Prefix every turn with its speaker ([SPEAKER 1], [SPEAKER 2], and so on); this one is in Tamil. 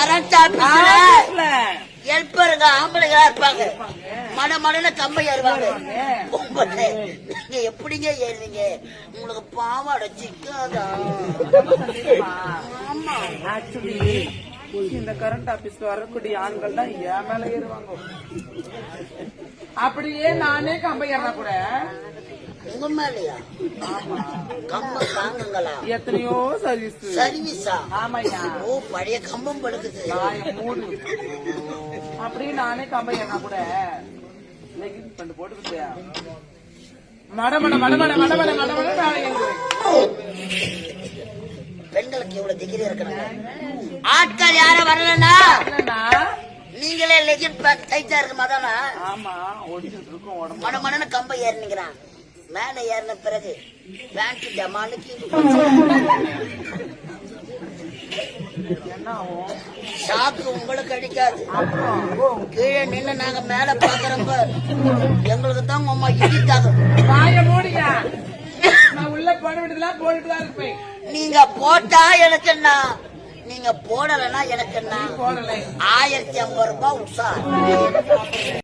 [SPEAKER 1] கரண்ட் ஆபீஸ்ல ஹெல்ப்பருங்க ஆம்பளைங்களா இருப்பாங்க. மடமடன கம்பை ஏறுவாங்க. நீங்க எப்படிங்க ஏறுவீங்க? உங்களுக்கு பாவாடை சிக்காதா? ஆமா,
[SPEAKER 2] ஆக்சுவலி இந்த கரண்ட் ஆபீஸ்ல வரக்கூடிய ஆண்கள் தான் என் மேல ஏறுவாங்க. அப்படியே நானே கம்பை ஏறினா கூட
[SPEAKER 1] உங்க மேலயா? கம்பம் தாங்குங்களா?
[SPEAKER 2] எத்தனையோ
[SPEAKER 1] சர்வீஸா?
[SPEAKER 2] ஆமாய்யா.
[SPEAKER 1] ஓ, பழைய கம்பம் படுக்குது.
[SPEAKER 2] மூடு. அப்படியே நானே கம்பை ஏறினா கூட லெகின்ஸ் பண்ணி போட்டுக்கிட்டு மடமட மடமட மடமட மடமட நான் ஏறுவேன்.
[SPEAKER 1] பெண்களுக்கு இவ்வளவு டிகிரி இருக்கணும். ஆட்கள் யாரும் வரலன்னா நீங்களே லெகின் டைட்டா இருக்கு மதானா?
[SPEAKER 2] ஆமா, ஓடிட்டு இருக்கோம். உடம்பு
[SPEAKER 1] மடமடன்னு கம்பை ஏறினுங்கிறான். மேல ஏறின பிறகு பேங்க் ஜமானுக்கு
[SPEAKER 2] என்ன ஆகும்?
[SPEAKER 1] ஷாக்கு உங்களுக்கு அடிக்காது. கீழே நின்று நாங்க மேல பாக்குறப்ப எங்களுக்கு தான் உங்க அம்மா இடிக்காது.
[SPEAKER 2] வாய மூடியா, நான் உள்ள போட விடுதலாம் போட்டுதான் இருப்பேன்.
[SPEAKER 1] நீங்க போட்டா எனக்கு என்ன, நீங்க போடலன்னா எனக்கு என்ன?
[SPEAKER 2] போடலை.
[SPEAKER 1] 1050 ரூபாய் உஷா.